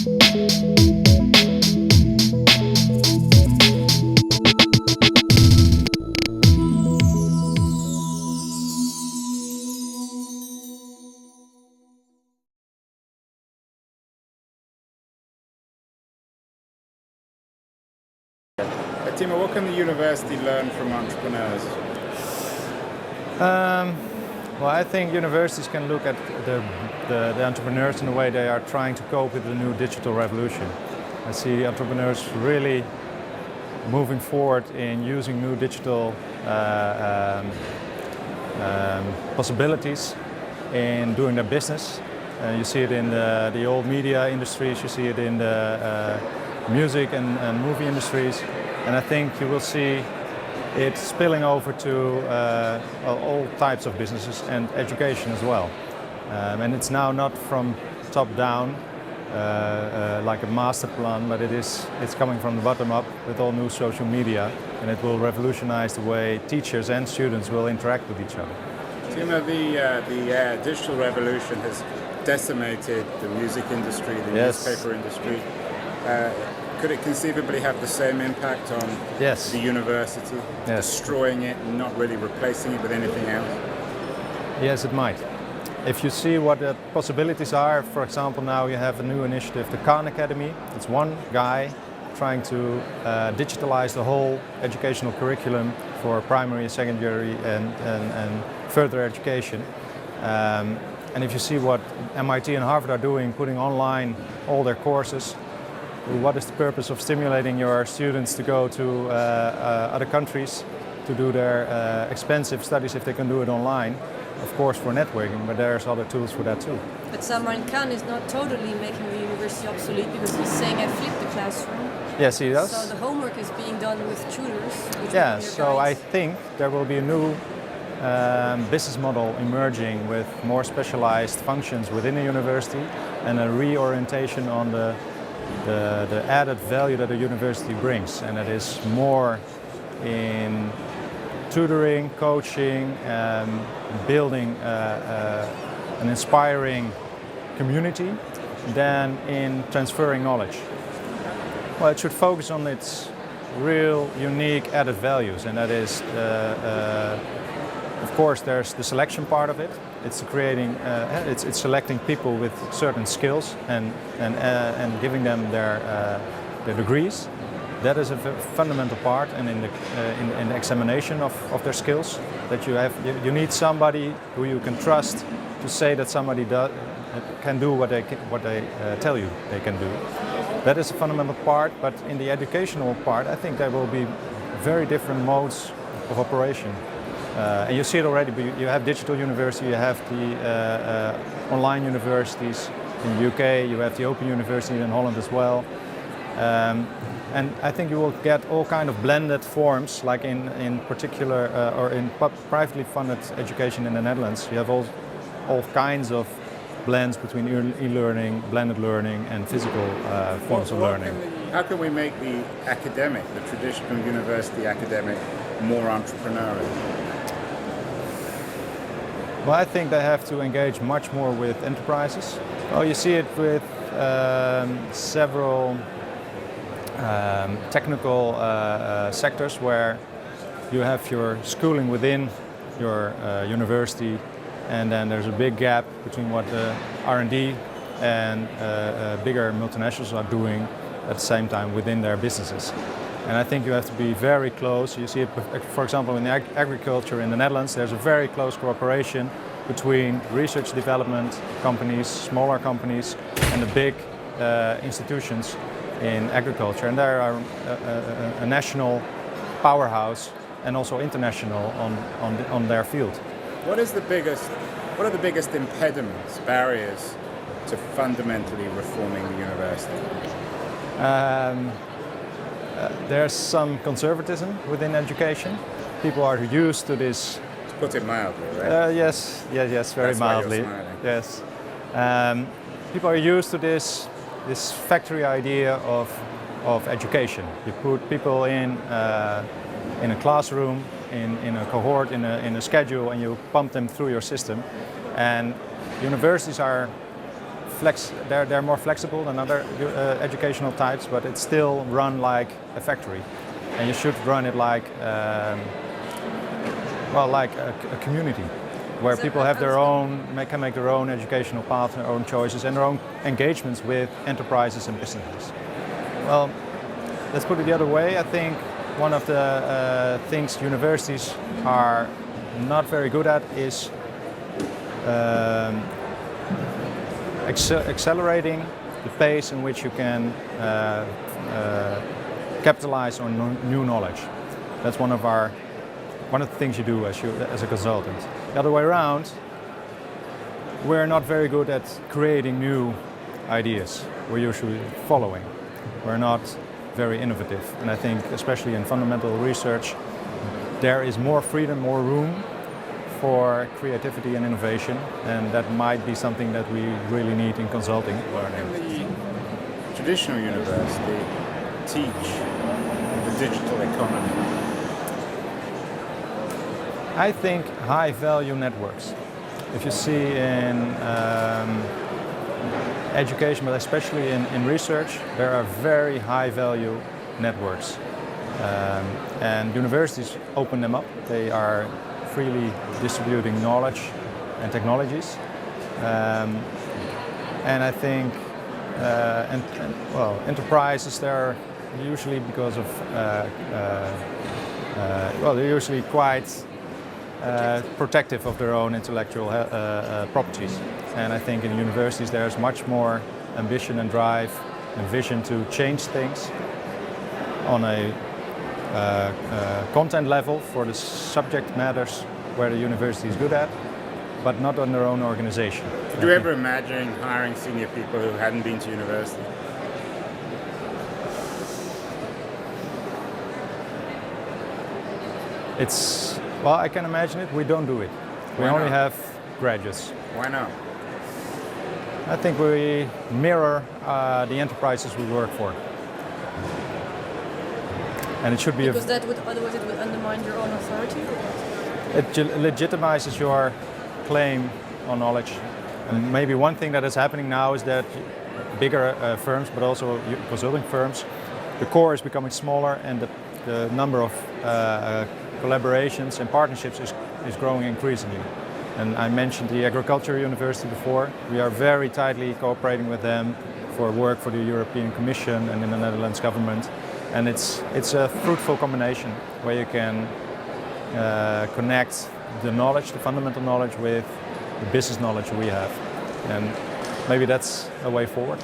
Timo, what can the university learn from entrepreneurs? Well, I think universities can look at the entrepreneurs in the way they are trying to cope with the new digital revolution. I see entrepreneurs really moving forward in using new digital possibilities in doing their business. You see it in the old media industries, you see it in the music and movie industries. And I think you will see it spilling over to all types of businesses and education as well. And it's now not from top down like a master plan, but it's coming from the bottom up with all new social media, and it will revolutionize the way teachers and students will interact with each other. Timo, the digital revolution has decimated the music industry, the newspaper industry. Could it conceivably have the same impact on the university, destroying it and not really replacing it with anything else? Yes, it might. If you see what the possibilities are, for example, now you have a new initiative, the Khan Academy. It's one guy trying to digitalize the whole educational curriculum for primary, secondary and further education. And if you see what MIT and Harvard are doing, putting online all their courses, what is the purpose of stimulating your students to go to other countries to do their expensive studies if they can do it online? Of course for networking, but there's other tools for that too. But Salman Khan is not totally making the university obsolete, because he's saying I flipped the classroom. Yes, he does. So the homework is being done with tutors. Yeah, so I think there will be a new business model emerging with more specialized functions within a university and a reorientation on the added value that a university brings, and it is more in tutoring, coaching, building an inspiring community than in transferring knowledge. Well, it should focus on its real, unique added values, and that is, of course, there's the selection part of it. It's creating, it's selecting people with certain skills and giving them their degrees. That is a fundamental part, and in the examination of their skills, that you need somebody who you can trust to say that somebody can do what they tell you they can do. That is a fundamental part, but in the educational part, I think there will be very different modes of operation. And you see it already, you have digital university, you have the online universities in the UK, you have the Open University in Holland as well. And I think you will get all kind of blended forms, like in particular, or in privately funded education in the Netherlands. You have all kinds of blends between e-learning, blended learning and physical forms of learning. How can we make the academic, the traditional university academic, more entrepreneurial? Well, I think they have to engage much more with enterprises. Well, you see it with several technical sectors where you have your schooling within your university, and then there's a big gap between what the R&D and bigger multinationals are doing at the same time within their businesses. And I think you have to be very close. You see it, for example, in agriculture in the Netherlands, there's a very close cooperation between research development companies, smaller companies, and the big institutions in agriculture. And there are a national powerhouse and also international on their field. What are the biggest impediments, barriers to fundamentally reforming the university? There's some conservatism within education. People are used to this. To put it mildly, right? Yes, very That's mildly. Why you're smiling. Yes, people are used to this factory idea of education. You put people in a classroom, in a cohort, in a schedule, and you pump them through your system. And universities are they're more flexible than other educational types, but it's still run like a factory, and you should run it like like a community, where people have their own, can make their own educational path, their own choices, and their own engagements with enterprises and businesses. Well, let's put it the other way. I think one of the things universities are not very good at is accelerating the pace in which you can capitalize on new knowledge. That's one of the things you do as a consultant. The other way around, we're not very good at creating new ideas. We're usually following. We're not very innovative. And I think especially in fundamental research, there is more freedom, more room for creativity and innovation, and that might be something that we really need in consulting learning. In the traditional university, teach the digital economy? I think high-value networks. If you see in education, but especially in research, there are very high-value networks. And universities open them up. They are freely distributing knowledge and technologies. And I think enterprises, they're usually because of they're usually quite protective of their own intellectual properties. And I think in universities there's much more ambition and drive and vision to change things on a content level for the subject matters where the university is good at, but not on their own organization. Did you ever imagine hiring senior people who hadn't been to university? Well, I can imagine it. We don't do it. We only have graduates. Why not? I think we mirror the enterprises we work for. And it should be because otherwise it would undermine your own authority? It legitimizes your claim on knowledge. And maybe one thing that is happening now is that bigger firms, but also consulting firms, the core is becoming smaller, and the number of collaborations and partnerships is growing increasingly. And I mentioned the Agriculture University before. We are very tightly cooperating with them for work for the European Commission and in the Netherlands government. And it's a fruitful combination where you can connect the knowledge, the fundamental knowledge, with the business knowledge we have. And maybe that's a way forward.